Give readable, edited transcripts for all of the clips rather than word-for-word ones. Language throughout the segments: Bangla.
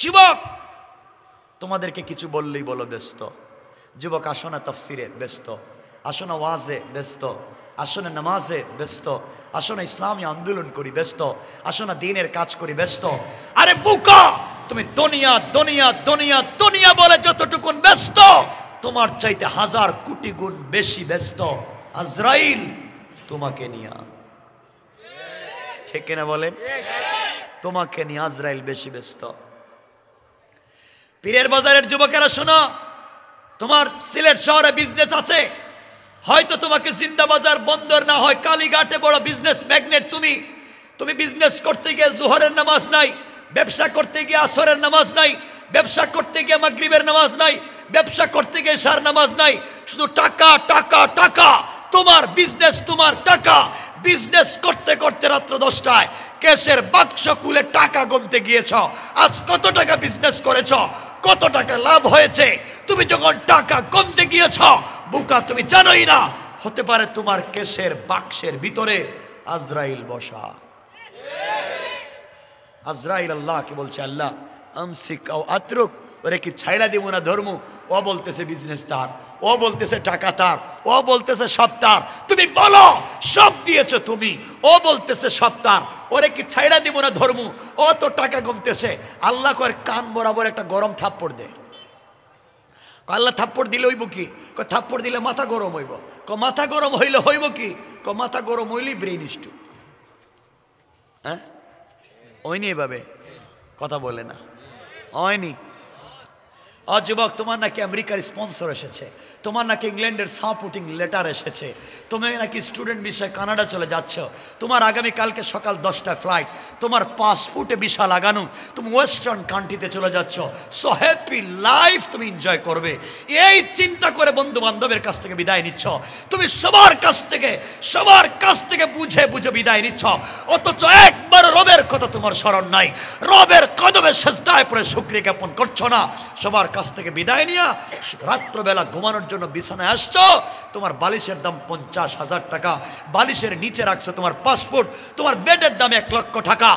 যুবক তোমাদেরকে কিছু বললেই বলো ব্যস্ত। যুবক আসো না তাফসিরে ব্যস্ত, আসো না ওয়াজে ব্যস্ত, আসো না নামাজে ব্যস্ত, আসো না ইসলামী আন্দোলন করি ব্যস্ত, আসো না দ্বীনের কাজ করি ব্যস্ত। আরে বোকা, তুমি দুনিয়া দুনিয়া দুনিয়া দুনিয়া বলে যতটুকুন ব্যস্ত, তোমার চাইতে 1000 কোটি গুণ বেশি ব্যস্ত আজরাইল তোমাকে নিয়ে। ঠিক কিনা বলেন? তোমাকে নিয়ে আজরাইল বেশি ব্যস্ত। পীরের বাজারের যুবকেরা শোনো, তোমার সিলেট শহরে বিজনেস আছে, হয়তো তোমাকে জিন্দাবাজার বন্দর না হয় কালীঘাটে বড় বিজনেস ম্যাগনেট। তুমি বিজনেস করতে গিয়ে জোহরের নামাজ নাই, ব্যবসা করতে গিয়ে আসরের নামাজ নাই, ব্যবসা করতে গিয়ে মাগরিবের নামাজ নাই, ব্যবসা করতে গিয়ে ইশার নামাজ নাই, শুধু টাকা টাকা টাকা। তোমার বিজনেস, তোমার টাকা। বিজনেস করতে করতে রাত্র 10টায় কেসের বাক্স খুলে টাকা গুনতে গিয়েছ, আজ কত টাকা বিজনেস করেছ, কত টাকা লাভ হয়েছে। তুমি যখন টাকা গুনতে গিয়েছ বুকা, তুমি জানোই না হতে পারে তোমার কেসের বাক্সের ভিতরে আজরাইল বসা। আজরাইল আল্লাহকে বলছে, আল্লাহ আমসিক আও আতরুক, ওরে কি ছাইড়া দিব না ধর্ম? ও বলতেছে বিজনেস তার, ও বলতেছে টাকা তার, ও বলতেছে সব তার। তুমি বলো সব দিয়েছো তুমি, ও বলতেছে সব তার, ওরে কি ছাইড়া দিব না ধর্ম? ও তো টাকা গুনতেছে। আল্লাহ করে কান বরাবর একটা গরম থাপ্পড় দে। আল্লাহ থাপ্পড় দিলে হইব কি? থাপ্পড় দিলে মাথা গরম হইব। মাথা গরম হইলে হইব কি? মাথা গরম হইলেই ব্রেইন স্ট্রোক। হ্যাঁ, হয়নি এভাবে কথা বলে না, হয়নি। যুবক, তোমার নাকি আমেরিকার স্পন্সর এসেছে, তোমার নাকি ইংল্যান্ডের সাপোর্টিং লেটার এসেছে, তুমি নাকি স্টুডেন্ট বিষয়ে কানাডা চলে যাচ্ছ, তোমার আগামীকালকে সকাল 10টায় ফ্লাইট, তোমার পাসপোর্টে ভিসা লাগানো, তুমি ওয়েস্টার্ন কান্ট্রিতে চলে যাচ্ছ। সো হ্যাপি লাইফ তুমি এনজয় করবে, এই চিন্তা করে বন্ধু বান্ধবের কাছ থেকে বিদায় নিচ্ছ। তুমি সবার কাছ থেকে বুঝে বুঝে বিদায় নিচ্ছ, অথচ একবার রবের কথা তোমার স্মরণ নাই, রবের কদমে সেজদায় পড়ে শুকরিয়া জ্ঞাপন করছো না। সবার কাছ থেকে বিদায় নিয়া রাত্রবেলা ঘুমানোর জন্য বিছানায় আসছো, তোমার বালিশের দাম 50,000 টাকা, বালিশের নিচে রাখছো তোমার পাসপোর্ট, তোমার বেডের দাম 1 লক্ষ টাকা,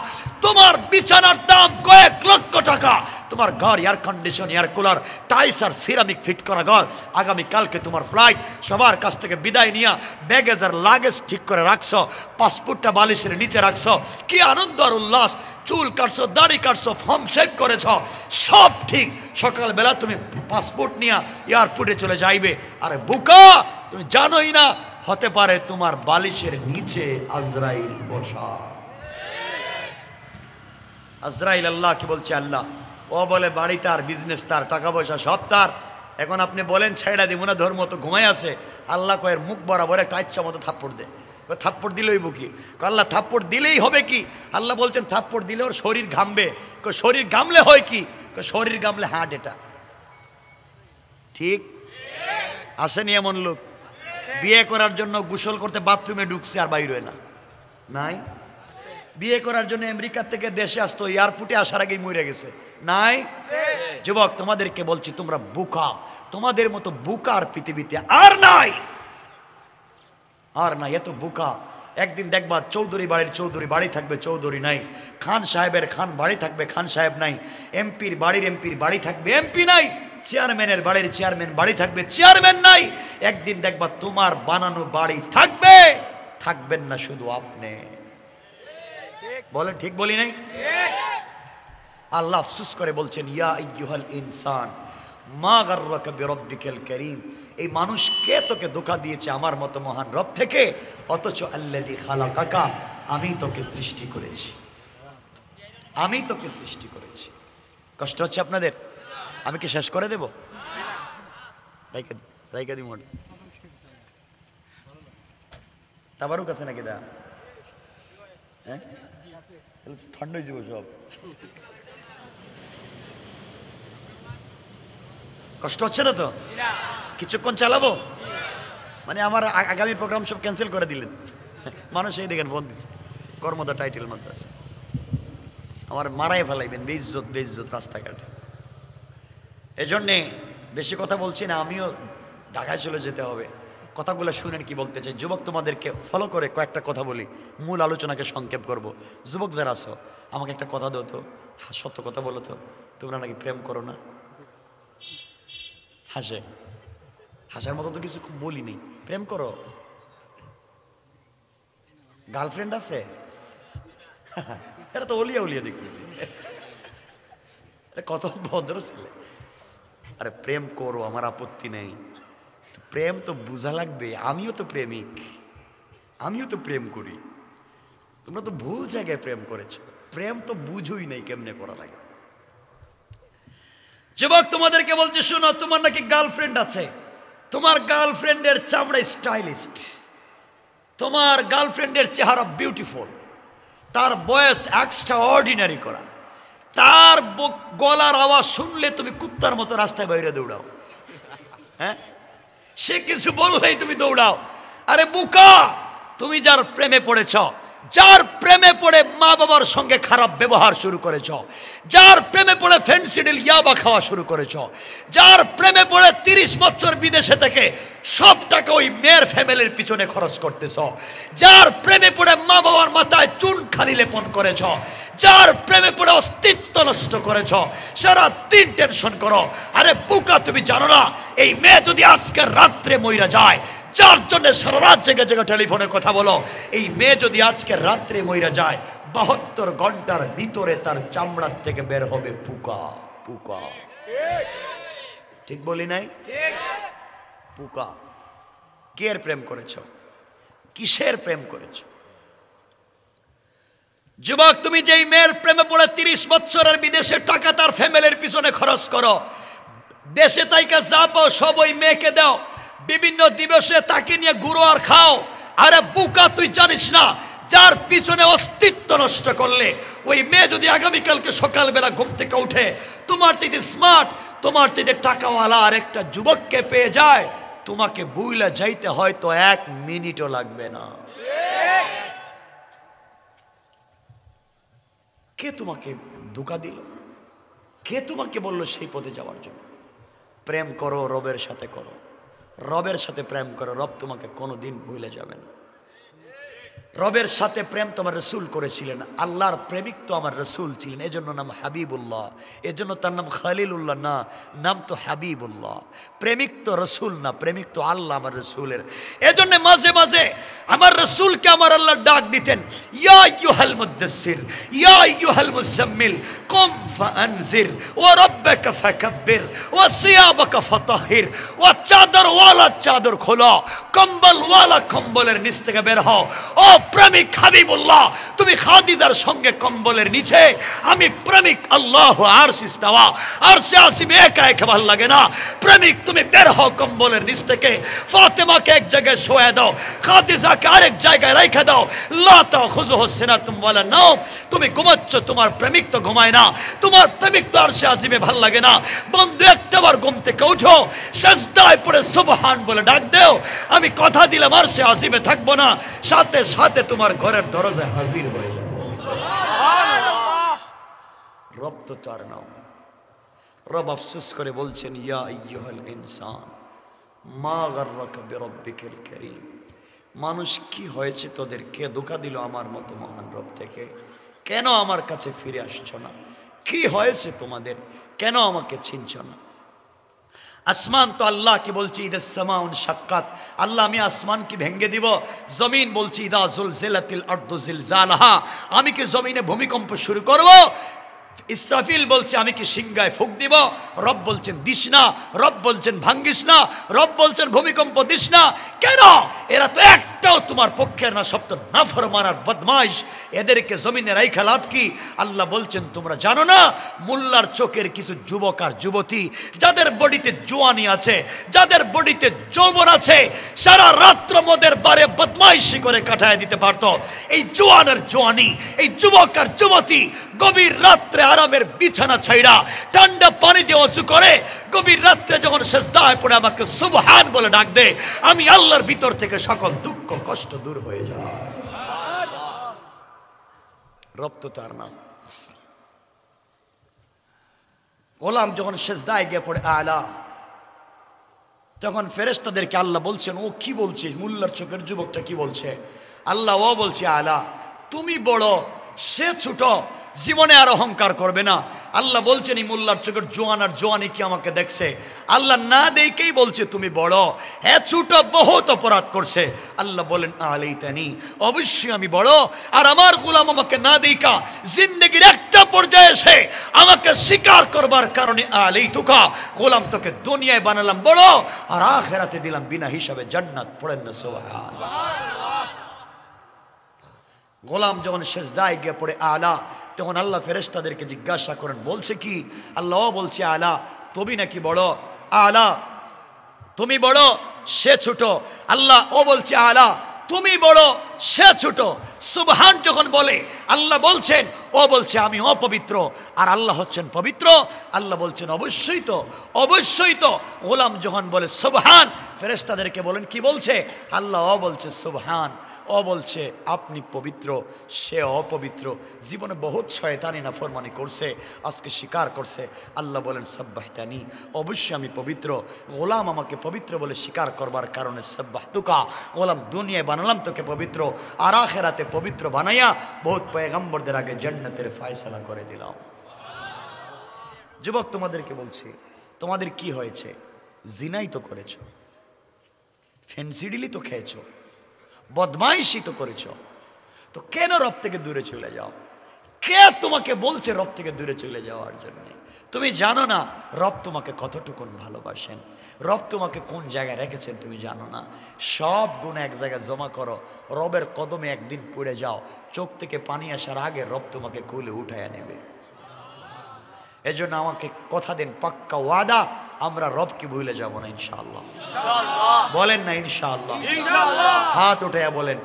তোমার বিছানার দাম কয়েক লক্ষ টাকা, তোমার ঘর air condition, air cooler, tiles আর সিরামিক ফিট করা ঘর। আগামীকালকে তোমার ফ্লাইট, সবার কাছ থেকে বিদায় নিয়া ব্যাগেজ আর লাগেজ ঠিক করে রাখছো, পাসপোর্টটা বালিশের নিচে রাখছো। কি আনন্দ আর উল্লাস! চুল কাটছো, দাড়ি কাটছো, ফর্ম শেভ করেছ, সব ঠিক। সকালবেলা তুমি পাসপোর্ট নিয়ে এয়ারপোর্টে চলে যাইবে। আরে বোকা, তুমি জানোই না হতে পারে তোমার বালিশের নিচে আজরাইল বসা। আজরাইল আল্লাহ কি বলছে? আল্লাহ ও বলে বাড়ি তার, বিজনেস তার, টাকা পয়সা সব তার। এখন আপনি বলেন ছেড়া দিব না ধর্ম, তো ঘুমাই আছে। আল্লাহ কয়ের মুখ বরাবর একটা ইচ্ছা মতো থাপ্পড় দেয়। থাপ্পড় দিলেই বুকি, আল্লাহ থাপ্পড় দিলেই হবে কি? আল্লাহ বলছেন থাপ্পড় দিলে ওর শরীর ঘামবে। শরীর ঘামলে হয় কি? শরীর ঘামলে হার্ট অ্যাটাক। ঠিক আসেনি এমন লোক? বিয়ে করার জন্য গোসল করতে বাথরুমে ঢুকছে আর বাইর হয় না? নাই? বিয়ে করার জন্য আমেরিকা থেকে দেশে আসতো, এয়ারপোর্টে আসার আগেই মরে গেছে? নাই? যুবক, তোমাদেরকে বলছি তোমরা বোকা, তোমাদের মতো বোকার পৃথিবীতে আর নাই, আর নাই। এত বোকা একদিন দেখবা চৌধুরী বাড়ির চৌধুরী বাড়ি থাকবে, চৌধুরী নাই। খান সাহেবের খান বাড়ি থাকবে, খান সাহেব নাই। এমপির বাড়ির এমপির বাড়ি থাকবে, এমপি নাই। চেয়ারম্যানের বাড়ির চেয়ারম্যান বাড়ি থাকবে, চেয়ারম্যান নাই। একদিন দেখবা তোমার বানানো বাড়ি থাকবে, থাকবেন না শুধু আপনি। বলেন ঠিক বলি নাই? আল্লাহ আফসোস করে বলছেন, ইয়া আইয়ুহাল ইনসান মা গাররাকা বিরাব্বিকাল কারীম। এই মানুষ কে তোকে ধোঁকা দিয়েছে আমার মতো মহান রব থেকে? অথচ আল্লাযী খালাকাকা, আমি তোকে সৃষ্টি করেছি, আমি তোকে সৃষ্টি করেছি। কষ্ট হচ্ছে আপনাদের? আমি কি শেষ করে দেব? রাইকা দি মোড় তাবারুক আছে নাকি? দা হ্যাঁ, ঠান্ডা হয়ে যাব সব। কষ্ট হচ্ছে না তো? কিছুক্ষণ চালাবো? মানে আমার আগামী প্রোগ্রাম সব ক্যান্সেল করে দিলেন। মানুষ এই দেখেন ফোন দিচ্ছে, কর্মদা টাইটেল মধ্যে আছে, আমার মারাই ফেলাইবেন, বেইজ্জত বেইজ্জত রাস্তাঘাটে। এজন্যে বেশি কথা বলছি না, আমিও ঢাকায় চলে যেতে হবে। কথাগুলো শুনেন কি বলতে চাই। যুবক তোমাদেরকে ফলো করে কয়েকটা কথা বলি, মূল আলোচনাকে সংক্ষেপ করব। যুবক যারা আছো আমাকে একটা কথা দাও তো, সত্য কথা বলো তো, তোমরা নাকি প্রেম করো না? হাসার মতো তো কিছু বলি নেই। প্রেম করো? গার্লফ্রেন্ড আছে? এরা তো ওলিয়া উলিয়া দেখতেছি, কত ভদ্র ছেলে। আরে প্রেম করো, আমার আপত্তি নেই, প্রেম তো বুঝা লাগবে। আমিও তো প্রেমিক, আমিও তো প্রেম করি। তোমরা তো ভুল জায়গায় প্রেম করেছো, প্রেম তো বুঝোই নাই কেমনে করা লাগে। যুবক তোমাদেরকে বলছে শোনো, তোমার নাকি গার্লফ্রেন্ড আছে, তোমার গার্লফ্রেন্ডের চামড়া স্টাইলিস্ট, তোমার গার্লফ্রেন্ডের চেহারা বিউটিফুল, তার বয়স এক্সট্রা অর্ডিনারি করা, তার গলার আওয়াজ শুনলে তুমি কুত্তার মতো রাস্তায় বাইরে দৌড়াও। হ্যাঁ, সে কিছু বললেই তুমি দৌড়াও। আরে বোকা, তুমি যার প্রেমে পড়েছ, যার প্রেমে পড়ে মা বাবার সঙ্গে খারাপ ব্যবহার শুরু করেছ, যার প্রেমে পড়ে ফেন্সিডিল ইয়াবা খাওয়া শুরু করেছ, যার প্রেমে পড়ে 30 বছর বিদেশে থেকে সব টাকা ওই মেয়ের ফ্যামিলির পিছনে খরচ করতেছ, যার প্রেমে পড়ে মা বাবার মাথায় চুন খালি লেপন করেছ, যার প্রেমে পড়ে অস্তিত্ব নষ্ট করেছ, সারা দিন টেনশন করো। আরে বোকা, তুমি জানো না এই মেয়ে যদি আজকে রাত্রে মইরা যায়, যার জন্য সারা রাত জেগে জেগে টেলিফোনে কথা বলো, এই মেয়ে যদি আজকে রাত্রে মইরা যায়, 72 ঘন্টার ভিতরে তার চামড়ার থেকে বের হবে পোকা। পোকা, ঠিক বলি নাই? পোকা। কের প্রেম করেছ? কিসের প্রেম করেছ? যুবক, তুমি যেই মেয়ের প্রেমে পড়ে 30 বছরের বিদেশে টাকা তার ফ্যামিলির পিছনে খরচ করো, দেশে তাইকা যা পাও সব ওই মেয়েকে দাও, বিভিন্ন দিবসে তাকে নিয়ে ঘুরো আর খাও। আরে বোকা, তুই জানিস না যার পিছনে অস্তিত্ব নষ্ট করলে ওই মেয়ে যদি আগামীকালকে সকালবেলা ঘুম থেকে উঠে তোমার চাইতে স্মার্ট, তোমার চাইতে টাকাওয়ালা আর একটা যুবককে পেয়ে যায়, তোমাকে বুইলা যাইতে হয়তো 1 মিনিটও লাগবে না। কে তোমাকে ধোঁকা দিল? কে তোমাকে বলল সেই পথে যাওয়ার জন্য? প্রেম করো, রবের সাথে করো, রবের সাথে প্রেম করো, রব তোমাকে কোনোদিন ভুলে যাবে না। রবের সাথে প্রেম তো আমার রসুল করেছিলেন, আল্লাহর প্রেমিক তো আমার রসুল ছিলেন, এজন্য নাম হাবিবুল্লাহ, এজন্য তার নাম খালিলুল্লাহ না, নাম তো হাবিবুল্লাহ। প্রেমিক তো রসুল না, প্রেমিক তো আল্লাহ আমার রসুলের। এজন্য মাঝে মাঝে আমার রসুলকে আমার আল্লাহ ডাক দিতেন, ইয়া আইয়ুহাল মুদ্দাসসির, ইয়া আইয়ুহাল মুজাম্মিল, কুম ফাআনজির, ওয়া রাব্বাকা ফাকাব্বির, ওয়া সিয়াবাকা ফাতাহির, ওয়া চাদর ওয়ালা চাদর খোলো, কম্বল ওয়ালা কম্বলের নিচ থেকে বের হও। ও প্রেমিক হাবিবুল্লাহ, তুমি খাদিজার সঙ্গে কম্বলের নিচে, আমি প্রেমিক আল্লাহ আরশ ইস্তাওয়া, আরশে আসিমে একা একা ভালো লাগে না। প্রেমিক তুমি বের হও কম্বলের নিচ থেকে, ফাতেমাকে এক জায়গায় শোয়া দাও, খাদিজাকে আরেক জায়গায় রেখে দাও। লা তাখুযুহু সিনাতুম ওয়ালা নাওম, তুমি ঘুমাচ্ছ, তোমার প্রেমিক তো ঘুমায় না, তোমার প্রেমিক তো আরশে আসিমে ভালো লাগে না। বন্ধু, একটাবার ঘুম থেকে উঠো, সিজদায় পড়ে সুবহান বলে ডাক দেও, আমি কথা দিলাম আরশে আসিমে থাকবো না, সাথে সাথে তোমার ঘরের দরজায় হাজির হয়ে যাবে। রব তো তার নাম। রব আফসোস করে বলছেন, ইয়া আইয়ুহাল ইনসান মা গাররাকা বিরাব্বিকাল কারীম, মানুষ কি হয়েছে তোদের, কে ধোঁকা দিল আমার মতো মহান রব থেকে? কেন আমার কাছে ফিরে আসছো না? কি হয়েছে তোমাদের, কেন আমাকে চিনছ না? আসমান তো আল্লাহ কি বলছি, ইদাস সামাউন শাক্কাত, আল্লাহ আমি আসমান কি ভেঙে দিব? জমিন বলছি ইদা জুলজিলাতিল আরদু জিলজালাহা, আমি কি জমিনে ভূমিকম্প শুরু করব? ইসরাফিল বলছে আমি কি সিংহায় ফুঁক দিব? রব বলছেন দিস না, রব বলছেন ভাঙ্গিস না, রব বলছেন ভূমিকম্প দিস না। কেন? এরা তো একটাও তোমার পক্ষের না, সব তো নাফরমান আর বদমাইশ, এদেরকে জমিনে রাইখা লাভ কি? আল্লাহ বলছেন তোমরা জানো না, মোল্লার চোখের কিছু যুবক আর যুবতী যাদের বডিতে জোয়ানি আছে, যাদের বডিতে যৌবন আছে, সারা রাত্র মদের বারে বদমাইশি করে কাটায় দিতে পারত। এই জোয়ান আর জোয়ানি, এই যুবক আর যুবতী গভীর রাত্রে আরামের বিছানা ছাইড়া ঠান্ডা পানি দিয়ে ওযু করে, গভীর রাত্রে যখন সিজদায় পড়ে আমাকে সুবহান বলে ডাক দে, আমি আল্লাহর ভিতর থেকে সকল দুঃখ কষ্ট দূর হয়ে যায়। রব তো তার নাম। গোলাম যখন সিজদায় গিয়ে পড়ে, আলা তখন ফেরেশতাদেরকে আল্লাহ বলছেন, ও কি বলছে, মোল্লার চোখের যুবকটা কি বলছে? আল্লাহ ও বলছে, আলা তুমি বড়, সে ছোট, জীবনে আর অহংকার করবে না। আল্লাহ বলছেন, এই মোল্লার চোখের জোয়ান আর জোয়ানি কি আমাকে দেখছে? আল্লাহ না দেখেই বলছে তুমি বড়, হ্যাঁ ছোট বহুত অপরাধ করছে। আল্লাহ বলেন, আলাইতানি, অবশ্যই আমি বড়, আর আমার গোলাম আমাকে না দেখা জিন্দগির একটা পর্যায়ে এসে আমাকে স্বীকার করবার কারণে আলাইতুকা, গোলাম তোকে দুনিয়ায় বানালাম বড়, আর আখিরাতে দিলাম বিনা হিসাবে জান্নাত। পড়েন না সুবহানাল্লাহ। গোলাম যখন সেজদায় গিয়ে পড়ে আলা, তখন আল্লাহ ফেরেশতাদেরকে জিজ্ঞাসা করেন, বলছে কি? আল্লাহ বলছে, আলা তুমি নাকি বড়? আলা তুমি বড়, সে ছোট। আল্লাহ ও বলছে, আলা তুমি বড়, সে ছোট। সুবহান যখন বলে, আল্লাহ বলছেন, ও বলছে আমি অপবিত্র, আর আল্লাহ হচ্ছেন পবিত্র। আল্লাহ বলছেন, অবশ্যই তো, অবশ্যই তো। গোলাম যখন বলে সুবহান, ফেরেশতাদেরকে বলেন কি বলছে? আল্লাহ ও বলছে সুবহান, ও বলছে আপনি পবিত্র, সে অপবিত্র। জীবনে বহুত শয়তানি নাফরমানি করছে, আজকে স্বীকার করছে। আল্লাহ বলেন সাব্বাহতানি, অবশ্যই আমি পবিত্র। গোলাম আমাকে পবিত্র বলে স্বীকার করবার কারণে সাব্বাহতুকা, গোলাম দুনিয়ায় বানালাম তোকে পবিত্র, আর আখিরাতে পবিত্র বানাইয়া বহুত পয়গম্বরদের আগে জান্নাতের ফয়সালা করে দিলাম। যুবক তোমাদেরকে বলছি, তোমাদের কি হয়েছে? জিনাই তো করেছো, ফেন্সিডিলি তো খেয়েছো, বদমাইশি তো করেছ, তো কেন রব থেকে দূরে চলে যাও? কে তোমাকে বলছে রব থেকে দূরে চলে যাওয়ার জন্য? তুমি জানো না রব তোমাকে কতটুকুন ভালোবাসেন, রব তোমাকে কোন জায়গায় রেখেছেন তুমি জানো না। সব গুণ এক জায়গায় জমা করো, রবের কদমে একদিন পড়ে যাও, চোখ থেকে পানি আসার আগে রব তোমাকে কুলে উঠাইয়া নেবে। এজন্য আমাকে কথা দেন, পাক্কা ওয়াদা, আমরা রবকে ভুলে যাব না ইনশাআল্লাহ। বলেন না ইনশাআল্লাহ? হাত উঠাইয়া বলেন,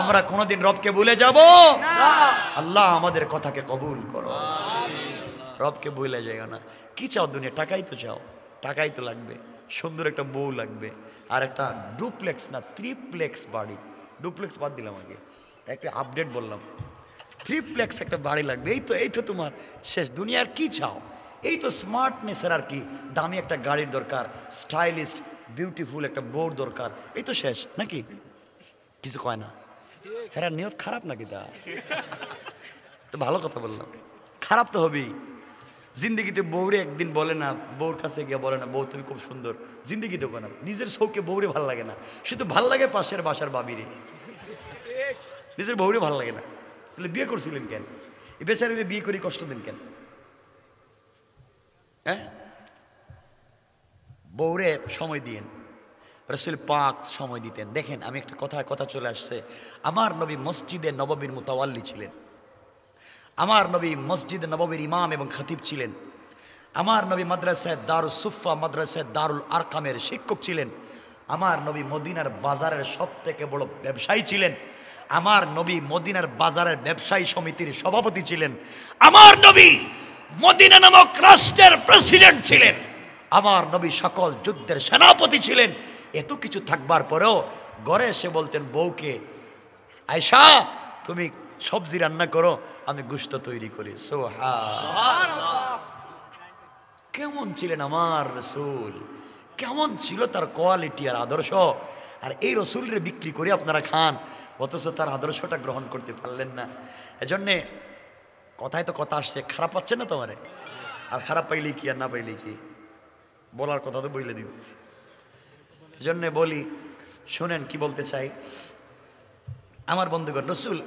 আমরা কোনোদিন রবকে ভুলে যাব না। আল্লাহ আমাদের কথাকে কবুল করো, রবকে ভুলে যাইও না। কি চাও দুনিয়া? টাকাই তো চাও, টাকাই তো লাগবে, সুন্দর একটা বউ লাগবে, আর একটা ডুপ্লেক্স না থ্রিপ্লেক্স বাড়ি। ডুপ্লেক্স বাদ দিলাম, আগে একটা আপডেট বললাম, থ্রিপ্লেক্স একটা বাড়ি লাগবে। এই তো তোমার শেষ। দুনিয়ার কি চাও? এই তো স্মার্টনেসের আর কি, দামি একটা গাড়ির দরকার, স্টাইলিস্ট বিউটিফুল একটা বউর দরকার, এই তো শেষ নাকি? কিছু কয় না, হ্যাঁ নিয়ত খারাপ নাকি? তা তো ভালো কথা বললাম, খারাপ তো হবেই। জিন্দগিতে বউরে একদিন বলে না, বউর কাছে গিয়ে বলে না, বউ তুমি খুব সুন্দর, জিন্দগিতে কেন নিজের শৌকে বউরে ভাল লাগে না, সে তো ভাল লাগে পাশের বাসার বাবিরে, নিজের বউরে ভাল লাগে না। তাহলে বিয়ে করছিলেন কেন? এই বেচারিরে বিয়ে করে কষ্ট দিন কেন? হ্যাঁ, বউরে সময় দিয়েন, রাসূল পাক সময় দিতেন। দেখেন, আমি একটা কথা চলে আসছে, আমার নবী মসজিদে নববীর মুতাওয়াল্লি ছিলেন, আমার নবী মসজিদে নববীর ইমাম এবং খতিব ছিলেন, আমার নবী মাদ্রাসায় দারুস সুফা মাদ্রাসায় দারুল আরকামের শিক্ষক ছিলেন, আমার নবী মদিনার বাজারের সবথেকে বড় ব্যবসায়ী ছিলেন, আমার নবী মদিনার বাজারের ব্যবসায়ী সমিতির সভাপতি ছিলেন, আমার নবী মদিনা নামক রাষ্ট্রের প্রেসিডেন্ট ছিলেন, আমার নবী সকল যুদ্ধের সেনাপতি ছিলেন। এত কিছু থাকবার পরেও ঘরে এসে বলতেন বউকে, আয়েশা তুমি সবজি রান্না করো, আমি গোশত তৈরি করি। সুবহানাল্লাহ। কেমন ছিলেন আমার রসুল, কেমন ছিল তার কোয়ালিটি আর আদর্শ। আর এই রসুলরে বিক্রি করে আপনারা খান, অথচ তার আদর্শটা গ্রহণ করতে পারলেন না। এজন্যে কথায় তো কথা আসছে, খারাপ পাচ্ছে না তোমারে? আর খারাপ পাইলেই কি আর না পাইলেই কি, বলার কথা তো বইলে দিচ্ছি। এজন্যে বলি, শোনেন কি বলতে চাই। আমার বন্ধুগণ, রসুল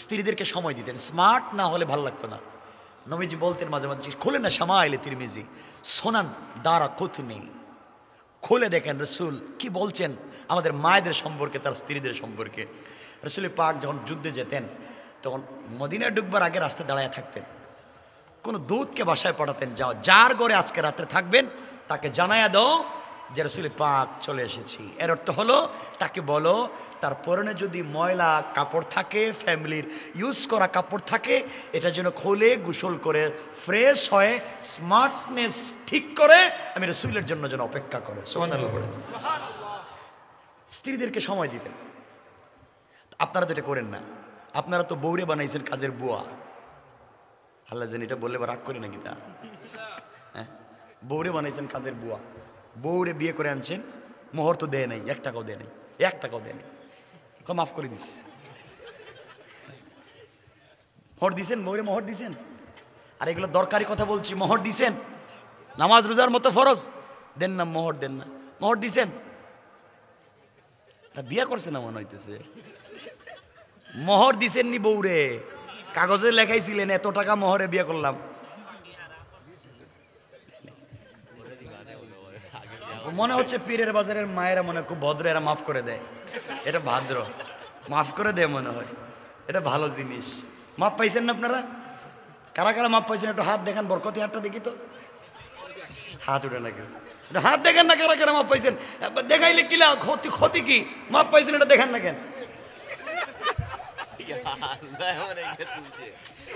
স্ত্রীদেরকে সময় দিতেন, স্মার্ট না হলে ভাল লাগতো না। নবীজি বলতেন মাঝে মাঝে, খোলে না শামাইলে তিরমিজি, সোনান দারা কুতনি, খুলে দেখেন রসুল কি বলছেন আমাদের মায়েদের সম্পর্কে, তার স্ত্রীদের সম্পর্কে। রসুল পাক যখন যুদ্ধে যেতেন, তখন মদিনায় ঢুকবার আগে রাস্তায় দাঁড়ায় থাকতেন, কোনো দূতকে বাসায় পাঠাতেন, যাও যার ঘরে আজকে রাত্রে থাকবেন তাকে জানায়া দাও যে রসুল পাক চলে এসেছি। এর অর্থ হলো তাকে বলো তার পরনে যদি ময়লা কাপড় থাকে, ফ্যামিলির ইউজ করা কাপড় থাকে, এটা যেন খোলে, গোসল করে ফ্রেশ হয়ে স্মার্টনেস ঠিক করে আমি রসুলের জন্য যেন অপেক্ষা করে। সুবহানাল্লাহ বলেন। স্ত্রীদেরকে সময় দিতেন। আপনারা তো এটা করেন না, আপনারা তো বউরে বানাইছেন কাজের বুয়া। আল্লাহ জানি এটা বললে বা রাগ করি নাকি তা, হ্যাঁ, বউরে বানাইছেন কাজের বুয়া। বউরে বিয়ে করে আনছেন, মোহর তো দেয় নাই, 1 টাকাও দেয় নাই, 1 টাকাও দেয় নাই, মাফ করে দিস। মোহর দিছেন? বউরে মোহর দিছেন? আর এগুলো দরকারি কথা বলছি, মোহর দিছেন? নামাজ রোজার মতো ফরজ, দেন না, মোহর দেন না। মোহর দিছেন? বিয়ে করছে না মনে হইতেছে। মোহর দিছেন নি বউরে? কাগজে লেখাইছিলেন এত টাকা মোহরে বিয়ে করলাম। মনে হচ্ছে পীরের বাজারের মায়েরা মনে খুব ভদ্র, এরা মাফ করে দেয়, এটা ভাদ্র, মাফ করে দেয় মনে হয়, এটা ভালো জিনিস। মাপ পাইছেন না আপনারা? কারা কারা মাপ পাইছেন একটু হাত দেখান, বরকতি হাতটা দেখি তো, হাত উঠে না কেউ, হাত দেখেন না কারা কারা মাপ পাইছেন। দেখাইলে কি ক্ষতি, ক্ষতি কি? মাপ পাইছেন এটা দেখান না কেন?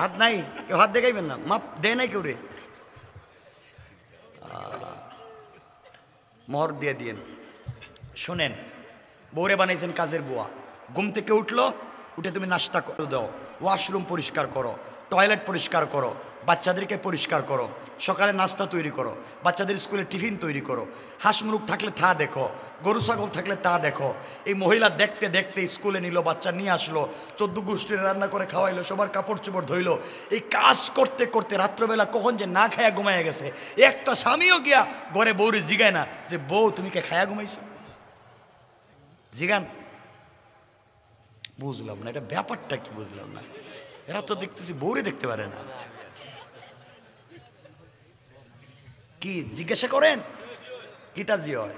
হাত নাই, কেউ হাত দেখাইবেন না, মাপ দেয় নাই কেউ রে। মোহর দিয়ে দিয়েন। শোনেন, বউরে বানাইছেন কাজের বুয়া, ঘুম থেকে উঠলো, উঠে তুমি নাস্তা করে দাও, ওয়াশরুম পরিষ্কার করো, টয়লেট পরিষ্কার করো, বাচ্চাদেরকে পরিষ্কার করো, সকালে নাস্তা তৈরি করো, বাচ্চাদের স্কুলে টিফিন তৈরি করো, হাঁস মুরগ থাকলে তা দেখো, গরু ছাগল থাকলে তা দেখো। এই মহিলা দেখতে দেখতে স্কুলে নিল, বাচ্চা নিয়ে আসলো, 14 গোষ্ঠীর রান্না করে খাওয়াইলো, সবার কাপড় চোপড় ধইলো। এই কাজ করতে করতে রাত্রবেলা কখন যে না খায়া ঘুমাইয়া গেছে। একটা স্বামীও গিয়া ঘরে বউরে জিগায় না যে বউ তুমি কে খায়া ঘুমাইছো? জিগান? বুঝলাম না, এটা ব্যাপারটা কি বুঝলাম না। এরা তো দেখতেছি বউরে দেখতে পারে না। কি জিজ্ঞাসা করেন? কিতাজি হয়,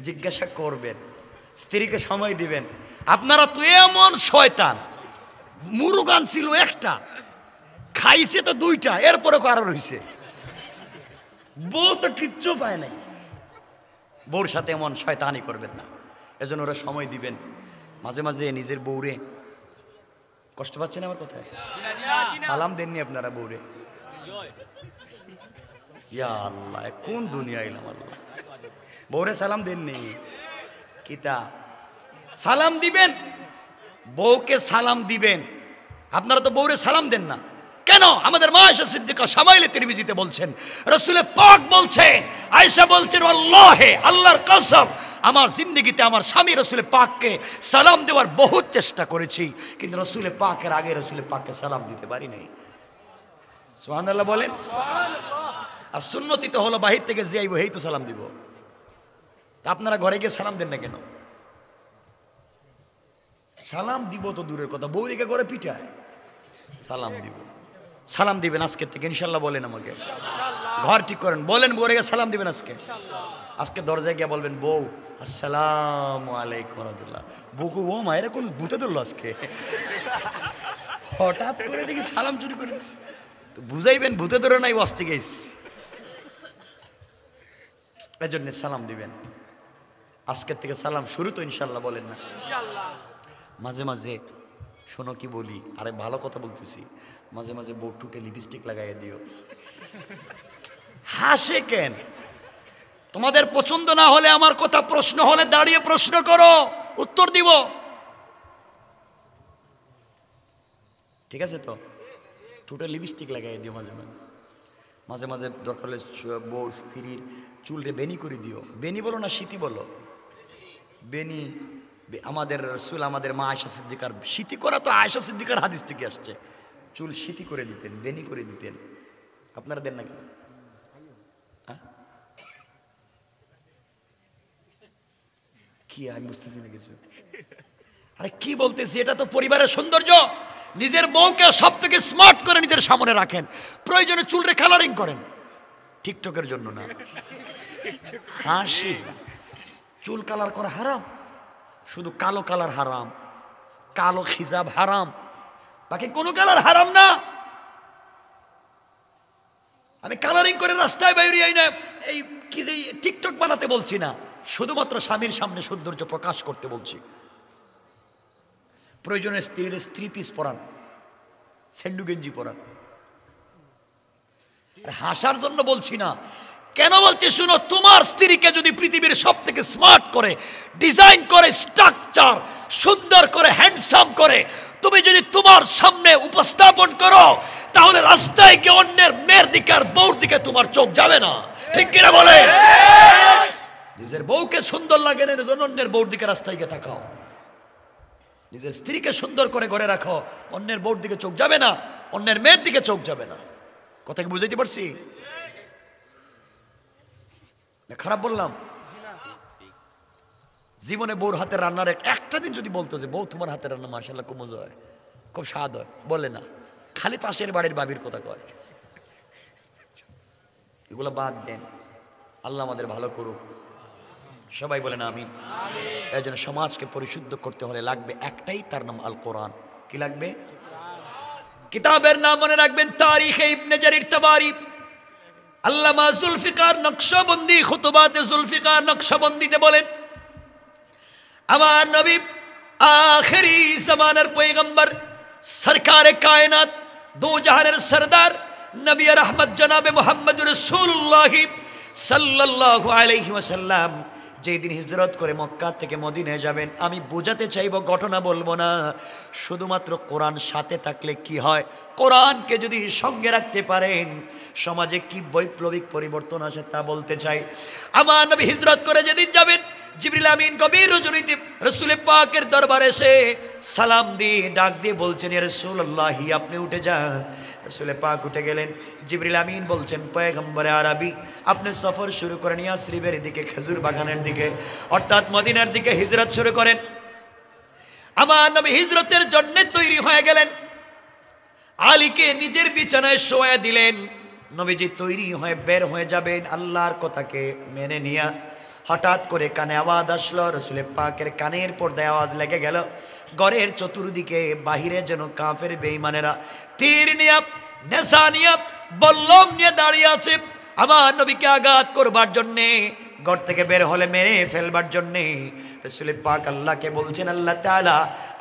জিজ্ঞাসা করবেন, স্ত্রীকে সময় দিবেন। আপনারা তো এমন শয়তান, মুরগান ছিল একটা, খাইছে তো 2টা, এরপরে কারো রয়েছে, বউ তো কিচ্ছু পায় নাই। বউর সাথে এমন শয়তানি করবেন না, এজন্য ওরা সময় দিবেন। মাঝে মাঝে নিজের বউরে, কষ্ট পাচ্ছেন আমার কথায়? সালাম দেননি আপনারা বউরে? ইয়া আল্লাহ, কোন দুনিয়া এলাম আল্লাহ। বউরে সালাম দেননি? কিতা সালাম দিবেন, বউকে সালাম দিবেন। আপনারা তো বউরে সালাম দেন না কেন? আমাদের মা আয়েশা সিদ্দিকা শামাইলে তিরমিজিতে বলছেন, রাসূল পাক বলছেন, আয়েশা বলছেন, আল্লাহে, আল্লাহর কসম, আমার জিন্দগিতে আমার স্বামী রাসূল পাককে সালাম দেওয়ার বহুত চেষ্টা করেছি, কিন্তু রাসূল পাকের আগে রাসূল পাককে সালাম দিতে পারি নাই। সুবহানাল্লাহ বলেন। আর সুন্নতি তো হলো বাহির থেকে যে আইব এই তো সালাম দিব। আপনারা ঘরে গিয়ে সালাম দেন না কেন? সালাম দিব তো দূরের কথা, বউরিকে ঘরে পিঠায় সালাম দিব। সালাম দিবেন আজকের থেকে ইনশাল্লাহ, বলেন আমাকে, ঘর ঠিক করেন, বলেন বউরিকে সালাম দিবেন আজকে। আজকে দরজায় গিয়ে বলবেন, বউ আসসালামু আলাইকুম রাহমাতুল্লাহ। বউকে ও মায়ের কোন ভূতে ধরলো আজকে, হঠাৎ করে দেখি সালাম চুরি করে দিচ্ছে। তো বুঝাইবেন ভূতে ধরে নাই, বসতে গেছি, এই জন্য সালাম দিবেন। আজকের থেকে সালাম শুরু তো ইনশাল্লাহ, বলেন না? মাঝে মাঝে শোনো কি বলি, আরে ভালো কথা বলতেছি, মাঝে মাঝে বউ টুটে লিপস্টিক লাগাইয়া দিও। হাসে কেন? তোমাদের পছন্দ না হলে আমার কথা, প্রশ্ন হলে দাঁড়িয়ে প্রশ্ন করো, উত্তর দিব, ঠিক আছে তো? টুটে লিপস্টিক লাগাইয়া দিও মাঝে মাঝে। মাঝে মাঝে দরকার হলে বউর স্ত্রীর চুলরে বেনি করে দিও। বেনি বলো না শীতি বলো? বেনি। আমাদের রাসূল, আমাদের মা আয়েশা সিদ্দিকার, শীতি করা তো আয়েশা সিদ্দিকার হাদিস থেকে আসছে, চুল শীতি করে দিতেন, বেনি করে দিতেন। আপনারা দেন না কেন? কি আমি বুঝতেছি না কিছু। আরে কি বলতেছি, এটা তো পরিবারের সৌন্দর্য। নিজের বউকে সব থেকে স্মার্ট করে নিজের সামনে রাখেন, প্রয়োজনে চুলরে কালারিং করেন, টিকটকের জন্য না। হাসি, চুল কালার করা হারাম, শুধু কালো কালার হারাম, কালো খিজাব হারাম, বাকি কোনো কালার হারাম না। আমি কালারিং করে রাস্তায় বাইরে আই না, এই কি যে টিকটক বানাতে বলছি না, শুধুমাত্র স্বামীর সামনে সৌন্দর্য প্রকাশ করতে বলছি। প্রয়োজনে স্ত্রীর স্ত্রী পিস পরান, সেন্ডু গেঞ্জি পরান। হাসার জন্য বলছি না, কেন বলছি শুনো, তোমার স্ত্রীকে যদি পৃথিবীর সব থেকে স্মার্ট করে ডিজাইন করে, স্ট্রাকচার সুন্দর করে, হ্যান্ডসাম করে তুমি যদি তোমার সামনে উপস্থাপন করো, তাহলে রাস্তায় গিয়ে অন্যের মেয়ের দিকে আর বউর দিকে তোমার চোখ যাবে না। ঠিক কিনা বলে? নিজের বউকে সুন্দর লাগে না এজন্য অন্যের বউর দিকে রাস্তায় গিয়ে তাকাও। নিজের স্ত্রীকে সুন্দর করে ঘরে রাখো, অন্যের বউর দিকে চোখ যাবে না, অন্যের মেয়ের দিকে চোখ যাবে না। কথা কি বুঝাইতে পারছি? খারাপ বললাম? জীবনে বউর হাতের রান্নার একটা দিন যদি বলতো যে বউ তোমার হাতের রান্না মাশাআল্লাহ খুব মজা হয়, খুব স্বাদ হয়, বলে না, খালি পাশের বাড়ির বাবির কথা কয়। এগুলো বাদ দেন, আল্লাহ আমাদের ভালো করুক। সবাই বলেন আমিন। এই জন্য সমাজকে পরিশুদ্ধ করতে হলে লাগবে একটাই, তার নাম আল কোরআন। কি লাগবে? কিতাবের নাম মনে রাখবেন তারিখে ইবনে জারির তাবারি, আল্লামা জুলফিকার নকশবন্দি খুতুবাতে জুলফিকার নকশবন্দিতে বলেন, আমার নবী আখেরি জামানার পয়গম্বর সরকারে কায়নাত দো জাহানের সরদার নবী রহমত জনাবে মুহাম্মদুর রাসূলুল্লাহ সাল্লাল্লাহু আলাইহি ওয়াসাল্লাম যেদিন হিজরত করে মক্কা থেকে মদিনায় যাবেন, আমি বোঝাতে চাইব, ঘটনা বলবো না, শুধুমাত্র কোরআন সাথে থাকলে কি হয়, কোরআনকে যদি সঙ্গে রাখতে পারেন সমাজে কি বৈপ্লবিক পরিবর্তন আসে তা বলতে চাই। আমার নবী হিজরত করে যেদিন যাবেন, জিবরিল আমিন গভীর রজনীতে রাসূল পাকের দরবারে এসে সালাম দিয়ে ডাক দিয়ে বলছেন, ইয়া রাসূলুল্লাহ আপনি উঠে যান। রাসূল পাক উঠে গেলেন। জিবরিল আমিন বলছেন, পয়গম্বরে আরবি আপনি সফর শুরু করেন ইয়াসরিবের দিকে, খেজুর বাগানের দিকে, অর্থাৎ মদিনার দিকে হিজরত শুরু করেন। আমার নবী হিজরতের জন্য তৈরি হয়ে গেলেন। আলীকে নিজের বিছানায় শোয়া দিলেন। নবীজি তৈরি হয়ে বের হয়ে যাবেন আল্লাহর কথাকে মেনে নিয়া। হঠাৎ করে কানে আওয়াজ আসলো, রাসূল পাকের কানের পর্দায় আওয়াজ লেগে গেল, ঘরের চতুর্দিকে বাহিরে যেন কাফের বেঈমানেরা তীর নিয়ে নেশা নিয়ে বল্লম নিয়ে দাঁড়িয়ে আছে আমার নবীকে আঘাত করবার জন্যে, ঘর থেকে বের হলে মেরে ফেলবার জন্যে। রাসূল পাক আল্লাহকে বলছেন, আল্লাহ তাআলা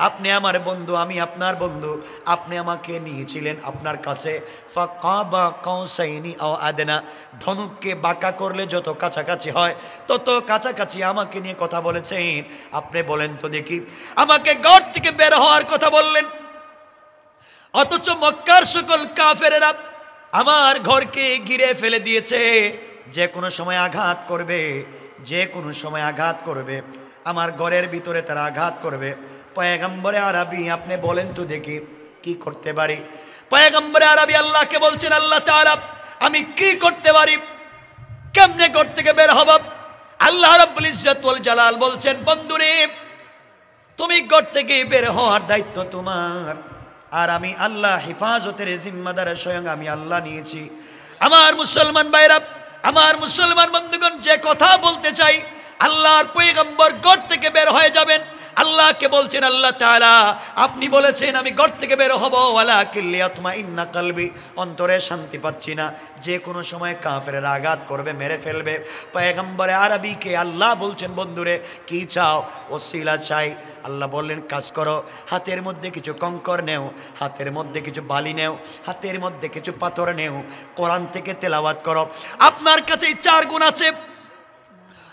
আপনি আমার বন্ধু, আমি আপনার বন্ধু, আপনি আমাকে নিয়েছিলেন আপনার কাছে ফাকাবা কাউসাইনি আও আদনা, ধনুককে বাঁকা করলে যত কাছাকাছি হয় তত কাছাকাছি আমাকে নিয়ে কথা বলেছেন। আপনি বলেন তো দেখি, আমাকে ঘর থেকে বের হওয়ার কথা বললেন, অথচ মক্কার সকল কাফেরেরা আমার ঘরকে ঘিরে ফেলে দিয়েছে, যে কোনো সময় আঘাত করবে, যে কোনো সময় আঘাত করবে, আমার ঘরের ভিতরে তারা আঘাত করবে। পয়গম্বরে আরবি আপনি বলেন তো দেখি কি করতে পারি। পয়গম্বরে আরবি আল্লাহকে বলছেন, আল্লাহ তাআলা আমি কি করতে পারি, কেমনে ঘর থেকে বের হব? আল্লাহ রাব্বুল ইজ্জত ওয়াল জালাল বলছেন, বন্ধুরে তুমি ঘর থেকে বের হওয়ার দায়িত্ব তোমার, আর আমি আল্লাহ হেফাজতের জিম্মাদার স্বয়ং আমি আল্লাহ নিয়েছি। আমার মুসলমান ভাইরা, আমার মুসলমান বন্ধুগণ, যে কথা বলতে চাই, আল্লাহর পয়গম্বর ঘর থেকে বের হয়ে যাবেন। আল্লাহকে বলছেন, আল্লাহ তাআলা আপনি বলেছেন আমি ঘর থেকে বের হব, ওয়ালাকিন লিয়াতমাইন্না কলবি, অন্তরে শান্তি পাচ্ছি না, যে কোনো সময় কাফেরেরা আঘাত করবে, মেরে ফেলবে। পয়গম্বরে আরবিকে আল্লাহ বলছেন, বন্ধুরে কি চাও? ওসিলা চাই। আল্লাহ বললেন, কাজ করো, হাতের মধ্যে কিছু কঙ্কর নেও, হাতের মধ্যে কিছু বালি নেও, হাতের মধ্যে কিছু পাথর নেও, কোরআন থেকে তেলাওয়াত করো। আপনার কাছে 4 গুণ আছে,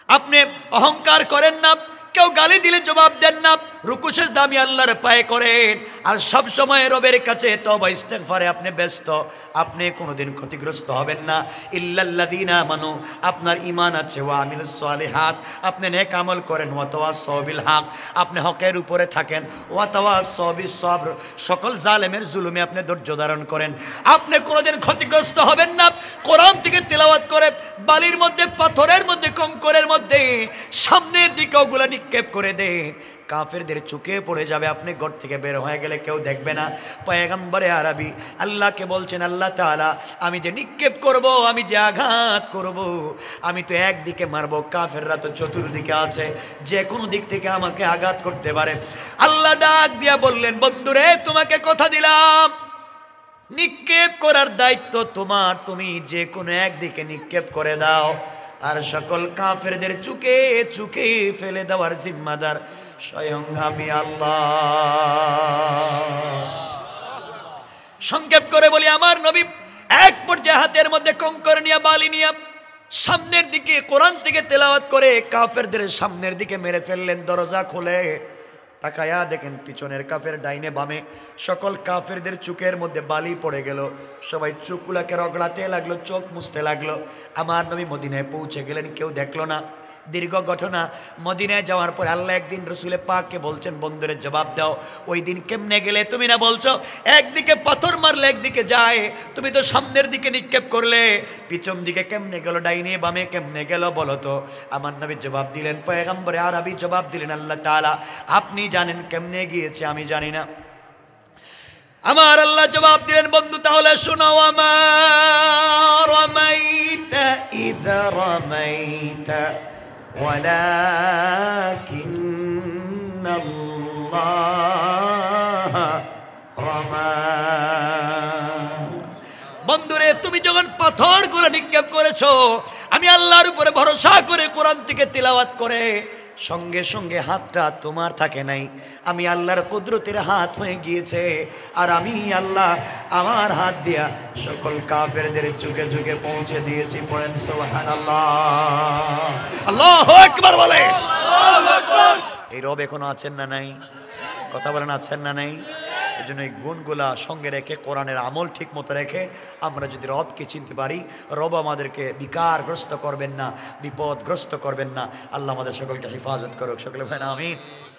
আপনি অহংকার করেন না, কেউ গালি দিলে জবাব দেন না, রুকু সিজদা আমি আল্লাহর পায়ে করেন, আর সব সময় রবের কাছে তওবা ইস্তেগফারে আপনি ব্যস্ত, আপনি কোনোদিন ক্ষতিগ্রস্ত হবেন না। ইল্লাল্লাযীনা আমানু, আপনার ঈমান আছে, ওয়া আমিলুস সালিহাত, আপনি নেক আমল করেন, ওয়া তাওয়াসাউ বিল হক, আপনি হকের উপরে থাকেন, ওয়া তাওয়াসাউ বিস সবর, সকল জালেমের জুলুমে আপনি ধৈর্য ধারণ করেন, আপনি কোনোদিন ক্ষতিগ্রস্ত হবেন না। কোরআন থেকে তেলাওয়াত করে বালির মধ্যে, পাথরের মধ্যে, কঙ্করের মধ্যে সামনের দিকে ওগুলা নিক্ষেপ করে দেন, কাফেরদের চোখে পড়ে যাবে, আপনি ঘর থেকে বের হয়ে গেলে কেউ দেখবে না। পয়গম্বরে আরবি আল্লাহকে বলছেন, আল্লাহ তাআলা আমি যে নিক্ষেপ করব, আমি যে আঘাত করব, আমি তো একদিকে মারবো, কাফেররা তো চতুর্দিকে আছে, যে কোনো দিক থেকে আমাকে আঘাত করতে পারে। আল্লাহ ডাক দিয়া বললেন, বন্ধুরে তোমাকে কথা দিলাম, নিক্ষেপ করার দায়িত্ব তোমার, তুমি যে কোনো একদিকে নিক্ষেপ করে দাও, আর সকল কাফেরদের চুকে চুকে ফেলে দেওয়ার জিম্মাদার স্বয়ং আমি আল্লাহ। সংক্ষেপ করে বলি, আমার নবী এক পর্যায়ে হাতের মধ্যে কঙ্কর নিয়ে, বালি নিয়ে সামনের দিকে কোরআন থেকে তেলাওয়াত করে কাফেরদের সামনের দিকে মেরে ফেললেন। দরজা খুলে তাকায়া দেখেন পিছনের কাফের ডাইনে বামে সকল কাফেরদের চোখের মধ্যে বালি পড়ে গেল। সবাই চোখগুলাকে রগড়াতে লাগলো, চোখ মুছতে লাগলো। আমার নবী মদিনায় পৌঁছে গেলেন, কেউ দেখলো না। দীর্ঘ ঘটনা। মদিনায় যাওয়ার পর আল্লাহ একদিন রসুলে পাককে বলছেন, বন্ধুরের জবাব দাও, ওই দিন কেমনে গেলে? তুমি না বলছো একদিকে পাথর মারলে একদিকে যায়, তুমি তো সামনের দিকে নিক্ষেপ করলে, পিছন দিকে কেমনে গেল? ডাইনে বামে কেমনে গেল বলো তো? আমার নবী জবাব দিলেন, পয়গম্বরে আরবি জবাব দিলেন, আল্লাহ তাআলা আপনি জানেন কেমনে গিয়েছে, আমি জানি না। আমার আল্লাহ জবাব দিলেন, বন্ধু তাহলে শোনো, আমার রামাইতা ইযা রামাইতা ওয়ালাকিন্নাল্লাহ রামা। বন্ধুরে তুমি যখন পাথরগুলো নিক্ষেপ করেছো, আমি আল্লাহর উপরে ভরসা করে কোরআন থেকে তিলাওয়াত করে সঙ্গে সঙ্গে হাতটা তোমার থাকে নাই, আমি আল্লাহর কুদরতের হাত হয়ে গিয়েছে। আর আমি আল্লাহ আমার হাত দিয়া সকল কাফেরদের যুগে যুগে পৌঁছে দিয়েছি। পড়েন সুবহানাল্লাহ, আল্লাহু আকবার বলে। এই রব এখনো আছেন না নাই? কথা বলেন, আছেন না নাই? এই জন্য এই গুণগুলা সঙ্গে রেখে কোরআনের আমল ঠিক মতো রেখে আমরা যদি রবকে চিনতে পারি, রব আমাদেরকে বিকারগ্রস্ত করবেন না, বিপদগ্রস্ত করবেন না। আল্লাহ আমাদের সকলকে হেফাজত করুক। সকলে ভাই আমিন।